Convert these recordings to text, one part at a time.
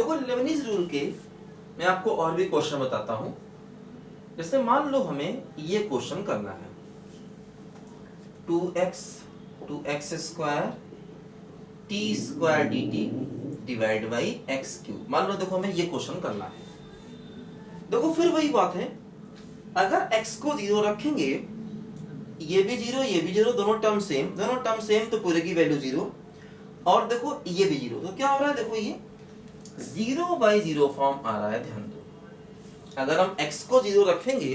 देखो Lebanese rule के मैं आपको और भी क्वेश्चन बताता हूं। जैसे मान लो हमें ये क्वेश्चन करना है 2x square T square D T divide by x cube. मान लो देखो हमें ये क्वेश्चन करना है। देखो फिर वही बात है, अगर x को 0 रखेंगे, ये भी 0 ये भी 0, दोनों टर्म सेम तो पूरे की वैल्यू 0, और देखो ये भी 0, तो क्या हो रहा है, देखो ये 0/0 फॉर्म आ रहा है। ध्यान दो, अगर हम x को 0 रखेंगे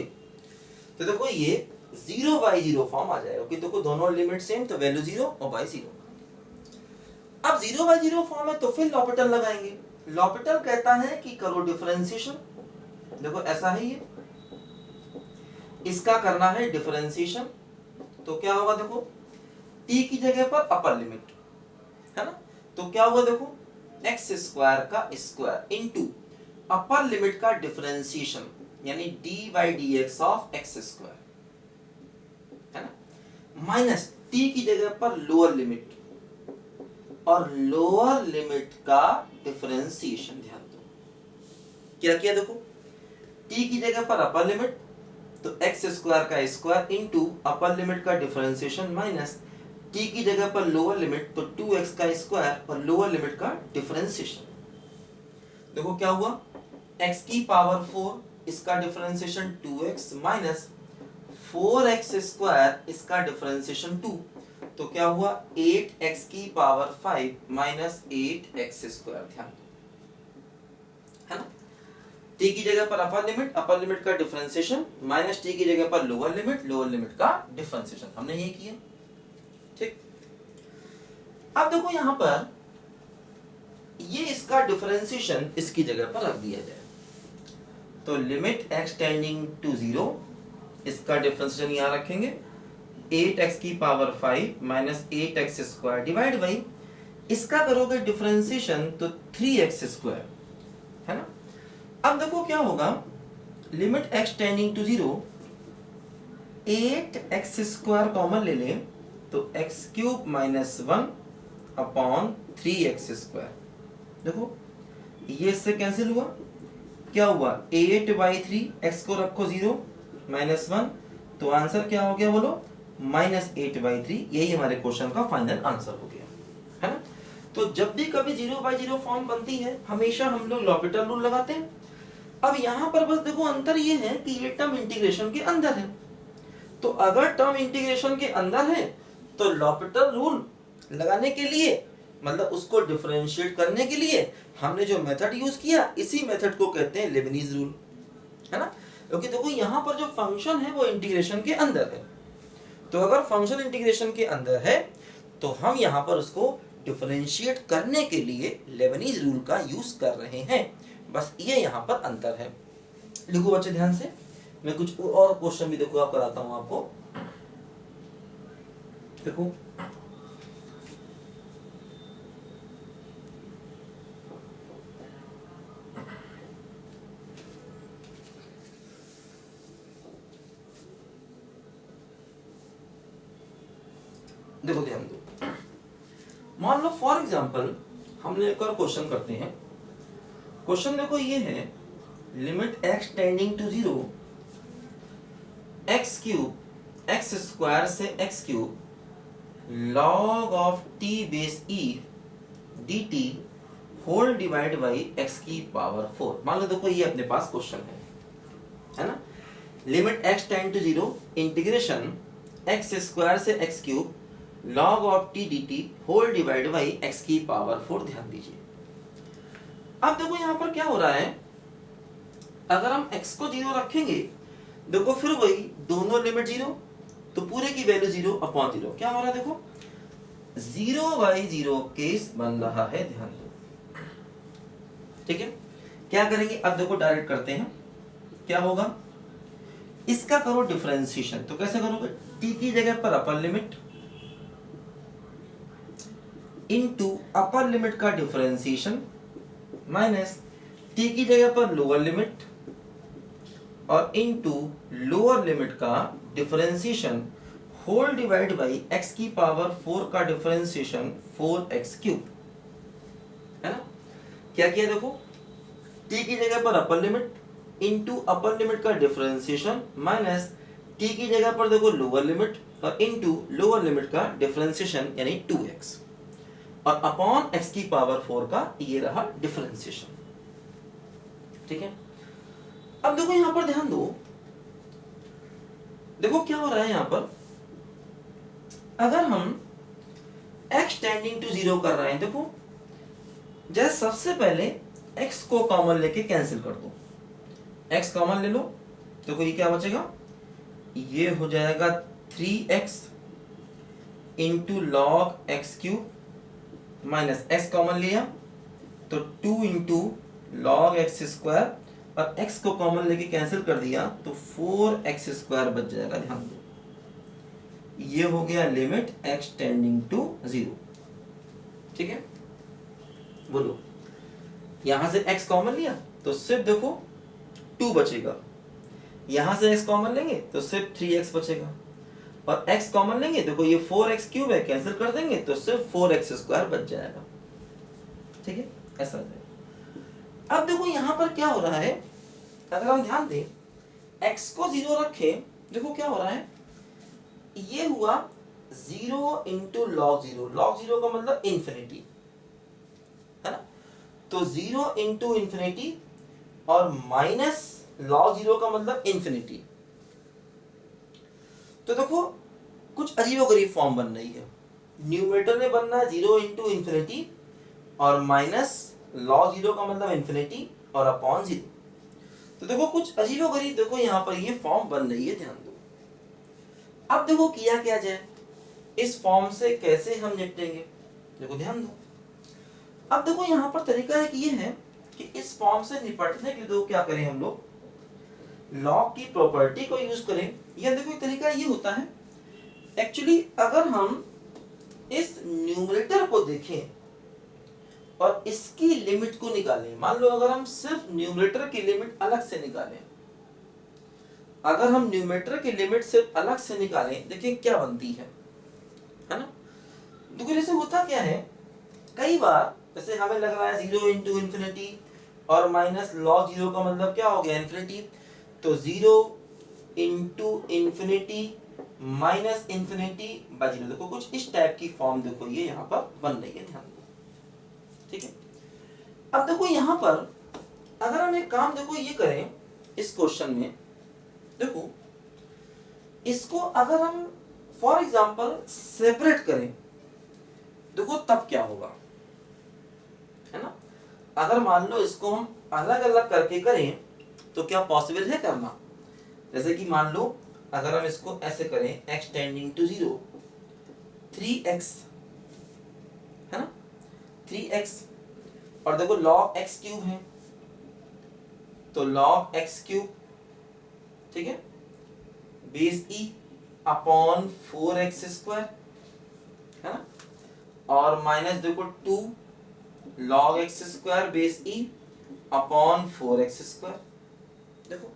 तो देखो ये 0/0 फॉर्म आ जाएगा, क्योंकि देखो दोनों लिमिट सेम तो वैल्यू 0 और बाई 0। अब 0/0 फॉर्म है तो फिर लॉपिटल लगाएंगे। लॉपिटल कहता है कि करो डिफरेंशिएशन। देखो ऐसा है, ये इसका करना है डिफरेंशिएशन, तो क्या होगा, देखो t की जगह पर अपर लिमिट है ना, तो क्या हुआ, देखो एक्स स्क्वायर का स्क्वायर इनटू अपर लिमिट का डिफरेंशिएशन यानी d/dx ऑफ एक्स स्क्वायर है ना, माइनस t की जगह पर लोअर लिमिट और लोअर लिमिट का डिफरेंशिएशन। ध्यान दो क्या किया, देखो t की जगह पर अपर लिमिट तो एक्स स्क्वायर का स्क्वायर इनटू अपर लिमिट का डिफरेंशिएशन माइनस t की जगह पर लोअर लिमिट तो 2x का स्क्वायर और लोअर लिमिट का डिफरेंशिएशन। देखो क्या हुआ, x की पावर 4 इसका differentiation 2x minus 4x square इसका डिफरेंशिएशन 2, तो क्या हुआ 8x की पावर 5 माइनस 8x स्क्वायर। ध्यान है ना, t की जगह पर अपर लिमिट का डिफरेंशिएशन माइनस t की जगह पर लोअर लिमिट का डिफरेंशिएशन, हमने ये किया। ठीक, अब देखो यहां पर ये इसका डिफरेंशिएशन इसकी जगह पर रख दिया जाए, तो लिमिट x टेंडिंग टू 0 इसका डिफरेंशिएशन यहां रखेंगे 8x की power 5 minus 8x square divide by इसका करोगे डिफरेंशिएशन तो 3x स्क्वायर है ना। अब देखो क्या होगा, limit x tending to 0 8x square common ले लें तो x cube minus 1 upon 3x square. देखो ये इससे कैंसिल हुआ, क्या हुआ 8/3, x को रखो 0 माइनस 1, तो आंसर क्या हो गया बोलो माइनस 8/3। यही हमारे क्वेश्चन का फाइनल आंसर हो गया है ना। तो जब भी कभी 0/0 फॉर्म बनती है हमेशा हम लोग लॉपिटल रूल लगाते हैं। अब यहां पर बस देखो अंतर ये है कि ये टर्म इंटीग्रेशन के अंदर है, तो अगर टर्म इंटीग्रेशन के अंदर है तो लॉपिटल रूल लगाने के लिए मतलब उसको डिफरेंशिएट करने के लिए हमने जो मेथड यूज किया इसी मेथड को कहते हैं लेबनीज रूल है ना। क्योंकि देखो यहां पर जो फंक्शन है वो इंटीग्रेशन के अंदर है, तो अगर फंक्शन इंटीग्रेशन के अंदर है तो हम यहां पर उसको डिफरेंशिएट करने के लिए लेबनीज रूल का यूज कर रहे हैं, बस ये यहां पर अंतर है। लिखो बच्चे ध्यान से, मैं कुछ और क्वेश्चन भी देखो आप कराता हूं आपको। देखो देखो ध्यान दो, मान लो फॉर एग्जांपल हमने एक और क्वेश्चन करते हैं। क्वेश्चन देखो ये है limit x tending to 0 x cube x square से x cube log of t base e dt whole divide by x की पावर 4। मान लो देखो ये अपने पास क्वेश्चन है ना, limit x tend to 0 integration x square से x cube log of t dt whole divide by x की power 4। ध्यान दीजिए, अब देखो यहां पर क्या हो रहा है, अगर हम x को 0 रखेंगे देखो फिर वही दोनों लिमिट 0 तो पूरे की वैल्यू 0 अपॉन 0, क्या हो रहा है देखो 0/0 केस बन रहा है। ध्यान दो, ठीक है, क्या करेंगे अब देखो डायरेक्ट करते हैं, क्या होगा इसका करो डिफरेंशिएशन, तो कैसे करोगे t की जगह पर upper limit into upper limit का डिफरेंशिएशन माइनस t की जगह पर लोअर लिमिट और इनटू लोअर लिमिट का differentiation whole divide by x की पावर 4 का डिफरेंशिएशन 4x क्यूब है ना। क्या किया देखो t की जगह पर upper limit into upper limit का डिफरेंशिएशन माइनस t की जगह पर देखो लोअर लिमिट और इनटू लोअर लिमिट का डिफरेंशिएशन यानी 2x और अपॉन x की पावर 4 का ये रहा डिफरेंशिएशन। ठीक है, अब देखो यहां पर ध्यान दो, देखो क्या हो रहा है यहां पर, अगर हम x टेंडिंग टू 0 कर रहे हैं, देखो जैसे सबसे पहले x को कॉमन लेके कैंसिल कर दो, x कॉमन ले लो, देखो ये क्या बचेगा, ये हो जाएगा 3x into log x cube minus x common लिया तो 2 इंटू लॉग एक्स स्क्वायर और x को कॉमन लेके कैंसिल कर दिया तो 4x स्क्वायर बच जाएगा। ध्यान दो, ये हो गया लिमिट x टेंडिंग टू 0। ठीक है, बोलो यहां से x कॉमन लिया तो सिर्फ देखो 2 बचेगा, यहां से x कॉमन लेंगे तो सिर्फ 3x बचेगा और x कॉमन लेंगे, देखो ये 4x क्यूब है, कैंसिल कर देंगे तो सिर्फ 4x स्क्वायर बच जाएगा। ठीक है, ऐसा है। अब देखो यहां पर क्या हो रहा है, अगर हम ध्यान दें x को 0 रखें, देखो क्या हो रहा है, ये हुआ 0 इंटू लॉग 0, लॉग 0 का मतलब इंफिनिटी है ना, तो 0 इंटू इंफिनिटी और माइनस लॉग 0 का मतलब इंफिनिटी, तो देखो कुछ अजीबोगरीब फॉर्म बन रही है, न्यूमरेटर में बनना है 0 इंटू इंफिनिटी और माइनस लॉग 0 का मतलब इंफिनिटी और अपॉन 0, तो देखो कुछ अजीबोगरीब देखो यहाँ पर ये फॉर्म बन रही है, ध्यान दो। अब देखो किया क्या जाए, इस फॉर्म से कैसे हम निपटेंगे, देखो ध्यान दो। अब देखो यहाँ पर तरीका है कि ये है कि इस फॉर्म से निपटने के लिए दो क्या करें हम लोग, लॉग की प्रॉपर्टी को यूज करें, या देखो एक तरीका ये होता है एक्चुअली, अगर हम इस न्यूमरेटर को देखें और इसकी लिमिट को निकालें, मान लो अगर हम सिर्फ न्यूमरेटर की लिमिट अलग से निकालें, अगर हम न्यूमरेटर की लिमिट सिर्फ अलग से निकालें, देखिए क्या बनती है ना। देखो जैसे होता क्या है, कई बार जैसे हमें लग रहा है 0 इंटू इंफिनिटी और माइनस लॉग 0 का मतलब क्या हो गया इंफिनिटी, तो 0 into infinity minus infinity by 0, देखो कुछ इस टाइप की फॉर्म देखो ये यहाँ पर बन रही है, ध्यान दो। ठीक है, अब देखो यहाँ पर अगर हम एक काम देखो ये करें इस क्वेश्चन में, देखो इसको अगर हम फॉर एग्जांपल सेपरेट करें, देखो तब क्या होगा, है ना, अगर मान लो इसको हम अलग अलग करके करें तो क्या पॉसिबल है करना, जैसे कि मान लो अगर हम इसको ऐसे करें x टेंडिंग टू 0 3x है ना, 3x और देखो log x क्यूब है तो log x क्यूब, ठीक है, base e upon 4x square है ना, और माइनस देखो 2 log x square base e upon 4x square. देखो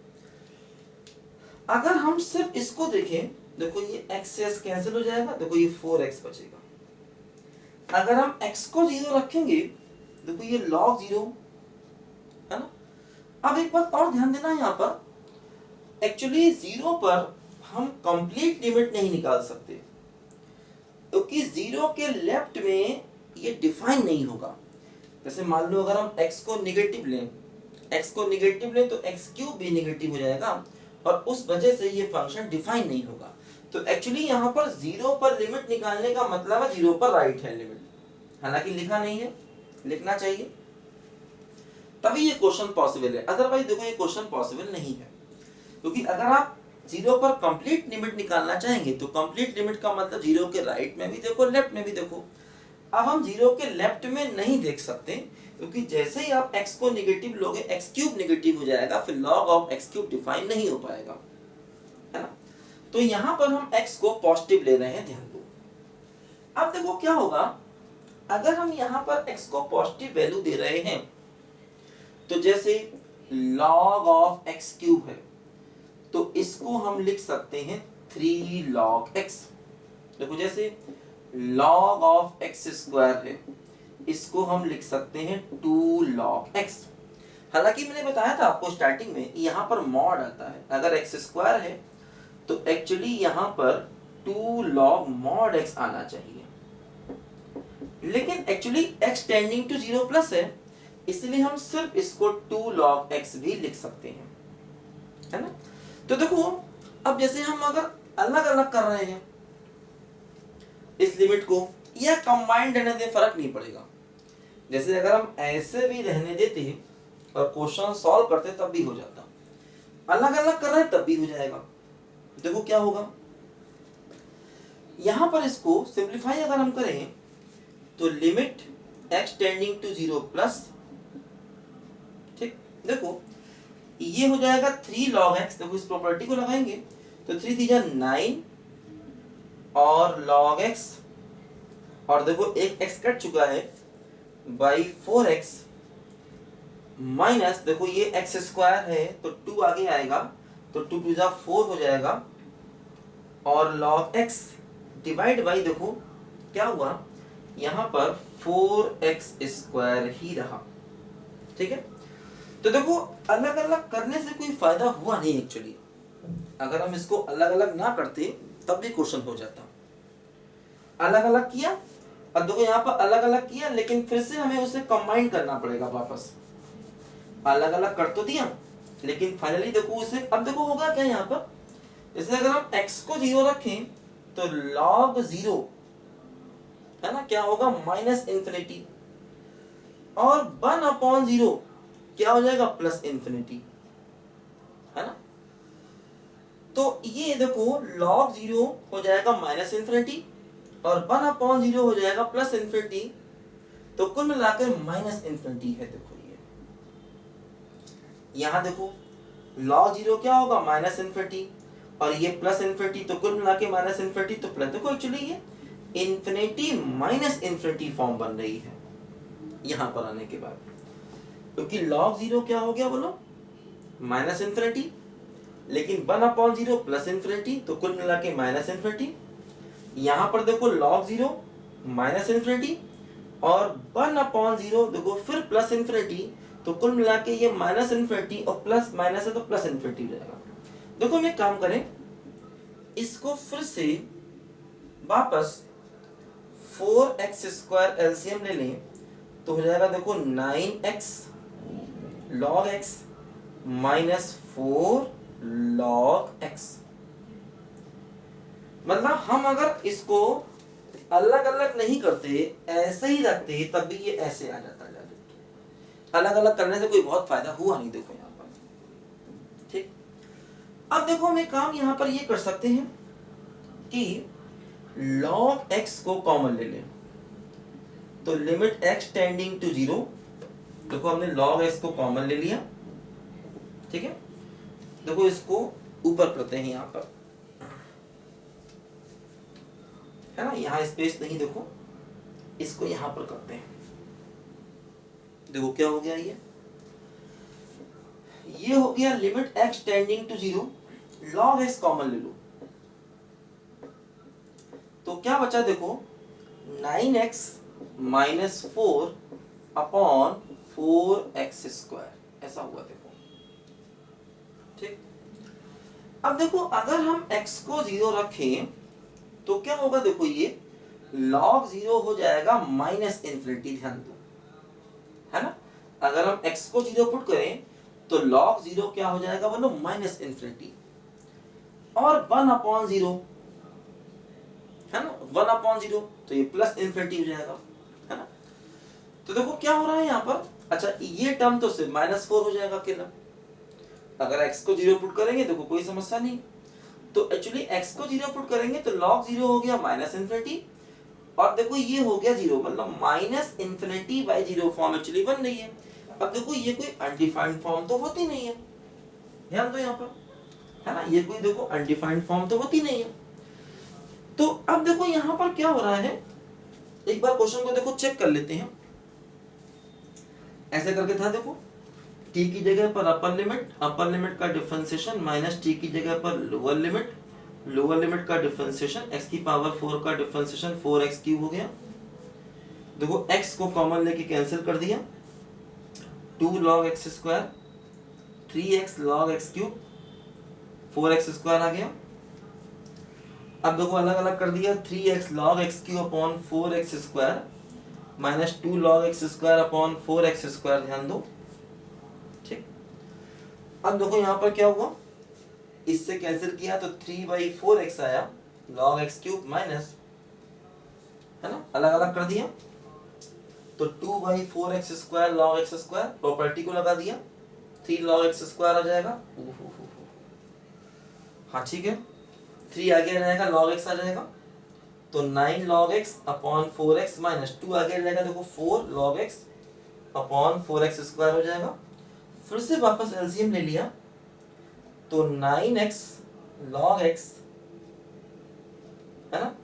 अगर हम सिर्फ इसको देखें, देखो ये x से s कैंसिल हो जाएगा, देखो ये 4x बचेगा। अगर हम x को 0 रखेंगे, देखो ये log 0 है ना। अब एक बात और ध्यान देना यहाँ पर, एक्चुअली 0 पर हम कंप्लीट लिमिट नहीं निकाल सकते क्योंकि 0 के लेफ्ट में ये डिफाइन नहीं होगा। जैसे मान लो अगर हम x को नेगेटिव लें, तो x क्यूब भी नेगेटिव हो जाएगा और उस वजह से ये फंक्शन डिफाइन नहीं होगा। तो एक्चुअली यहाँ पर 0 पर लिमिट निकालने का मतलब है 0 पर राइट हैंड लिमिट, हालांकि लिखा नहीं है, लिखना चाहिए तभी ये क्वेश्चन पॉसिबल है, अदरवाइज देखो ये क्वेश्चन पॉसिबल नहीं है। क्योंकि अगर आप 0 पर कंप्लीट लिमिट निकालना चाहेंगे तो कंप्लीट लिमिट का मतलब 0 के राइट में भी देखो, लेफ्ट में भी देखो। अब हम 0 के लेफ्ट में नहीं देख सकते क्योंकि जैसे ही आप x को नेगेटिव लोगे x क्यूब नेगेटिव हो जाएगा, फिर log of x cube define नहीं हो पाएगा, है ना। तो यहाँ पर हम x को पॉजिटिव ले रहे हैं, ध्यान दो। अब देखो क्या होगा, अगर हम यहाँ पर x को पॉजिटिव वैल्यू दे रहे हैं तो जैसे log ऑफ x क्यूब है तो इसको हम लिख सकते हैं 3 log x। देखो जैसे log ऑफ x स्क्वायर है, इसको हम लिख सकते हैं 2 log x। हालांकि मैंने बताया था आपको स्टार्टिंग में यहाँ पर मॉड आता है, अगर एक्स स्क्वायर है तो एक्चुअली यहाँ पर 2 log mod x आना चाहिए, लेकिन actually x tending to 0 plus है, इसलिए हम सिर्फ इसको 2 log x भी लिख सकते हैं, है ना। तो देखो अब जैसे हम अगर अलग अलग कर रहे हैं इस लिमिट को, या कंबाइंड रहने दे फर्क नहीं पड़ेगा। जैसे अगर हम ऐसे भी रहने देते और क्वेश्चन सॉल्व करते तब भी हो जाता, अलग अलग कर रहे हैं तब भी हो जाएगा। देखो क्या होगा, यहां पर इसको सिंप्लीफाई अगर हम करें तो limit x tending to 0 plus, ठीक, देखो ये हो जाएगा 3 log x, देखो इस प्रॉपर्टी को लगाएंगे तो 3 3 9 और log x, और देखो एक x कट चुका है बाई 4x माइनस, देखो ये x स्क्वायर है तो 2 आगे आएगा तो 2 2 4 हो जाएगा, और log x डिवाइड बाई, देखो क्या हुआ यहाँ पर 4x स्क्वायर ही रहा, ठीक है। तो देखो अलग अलग करने से कोई फायदा हुआ नहीं एक्चुअली, अगर हम इसको अलग अलग ना करते तब भी क्वेश्चन हो जाता। अलग अलग किया, अब देखो यहाँ पर अलग अलग किया, लेकिन फिर से हमें उसे कंबाइन करना पड़ेगा वापस। अलग अलग कर तो दिया, लेकिन फाइनली देखो उसे, अब देखो होगा क्या यहाँ पर, जैसे अगर हम x को 0 रखें तो log 0 है ना, क्या होगा माइनस इंफिनिटी, और 1/0 क्या हो जाएगा प्लस इंफिनिटी, है ना। तो ये देखो log 0 हो जाएगा माइनस इंफिनिटी और 1/0 हो जाएगा प्लस इंफिनिटी, तो कुल मिलाकर माइनस इंफिनिटी है। देखो ये यहां देखो log 0 क्या होगा माइनस इंफिनिटी, और ये प्लस इंफिनिटी, तो कुल मिला के माइनस इंफिनिटी तो प्लस। देखो एक्चुअली ये इंफिनिटी माइनस इंफिनिटी फॉर्म बन रही है यहां पर आने के बाद, क्योंकि log 0 क्या हो गया बोलो माइनस इंफिनिटी, लेकिन 1/0 प्लस इंफिनिटी, तो कुल मिला के माइनस इंफिनिटी। यहां पर देखो log 0 माइनस इंफिनिटी और 1/0 देखो फिर प्लस इंफिनिटी, तो कुल मिला के ये माइनस इंफिनिटी और प्लस माइनस है तो प्लस इंफिनिटी हो जाएगा। देखो हम एक काम करें, इसको फिर से वापस 4x स्क्वायर एलसीएम ले लें तो हो जाएगा देखो 9x log x minus 4 log x। मतलब हम अगर इसको अलग अलग नहीं करते, ऐसे ही रखते, तब भी ये ऐसे आ जाता है। अलग अलग करने से कोई बहुत फायदा हुआ नहीं, देखो यहाँ पर, ठीक। अब देखो हम एक काम यहाँ पर ये कर सकते हैं कि log x को कॉमन ले लें, तो लिमिट x टेंडिंग टू 0, देखो हमने log x को कॉमन ले लिया, ठीक है। देखो इसको ऊपर करते हैं यहाँ पर, है ना, यहाँ स्पेस नहीं, देखो इसको यहाँ पर करते हैं। देखो क्या हो गया, ये हो गया limit x tending to 0, log x common ले लो, तो क्या बचा देखो 9x minus 4 upon 4x square, ऐसा हुआ देखो, ठीक। अब देखो अगर हम x को 0 रखें तो क्या होगा, देखो ये log 0 हो जाएगा माइनस इंफिनिटी, ध्यान दो, है ना। अगर हम x को 0 पुट करें तो log 0 क्या हो जाएगा बोलो माइनस इंफिनिटी, और 1/0 है ना, 1/0 तो ये प्लस इंफिनिटी हो जाएगा, है ना। तो देखो क्या हो रहा है यहाँ पर, अच्छा ये टर्म तो सिर्फ -4 हो जाएगा अकेला। अगर x को 0 पुट करेंगे देखो कोई समस्या नहीं, तो एक्चुअली x को 0 पुट करेंगे तो log 0 हो गया माइनस इंफिनिटी, और देखो ये हो गया 0, मतलब minus infinity by 0 form actually बन रही है। अब देखो ये कोई अनडिफाइंड फॉर्म तो होती नहीं है, ध्यान दो यहाँ पर, है ना, ये कोई देखो अनडिफाइंड फॉर्म तो होती नहीं है। तो अब देखो यहाँ पर क्या हो रहा है, एक बार क्वेश्चन को देखो चेक कर लेते हैं। ऐसे करके था देखो, t की जगह पर अपर लिमिट का डिफरेंशिएशन माइनस t की जगह पर लोअर लिमिट का डिफरेंशिएशन x की पावर 4 का डिफरेंशिएशन 4x क्यूब हो गया। देखो x को कॉमन लेके कैंसिल कर दिया, 2 log x square 3x log x cube 4x square आ गया। अब देखो अलग अलग कर दिया, 3x log x cube upon 4x square minus 2 log x square upon 4x square, ध्यान दो। ठीक, अब देखो यहाँ पर क्या हुआ, इससे कैंसिल किया तो 3/4x आया log x क्यूब माइनस, है ना, अलग अलग कर दिया तो 2/4x square log x square, property को लगा दिया 3 log x स्क्वायर आ जाएगा। हाँ ठीक है, 3 आगे रहेगा log x आ जाएगा तो 9 log x upon 4x minus 2 आगे रहेगा, देखो 4 log x upon 4x square हो जाएगा। फिर से वापस एलसीएम ले लिया तो 9x log x, है ना,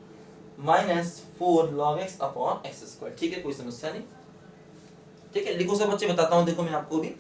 minus 4 log x upon x square. ठीक है, कोई समस्या नहीं। ठीक है, लिखो सब बच्चे, बताता हूँ देखो मैं आपको भी।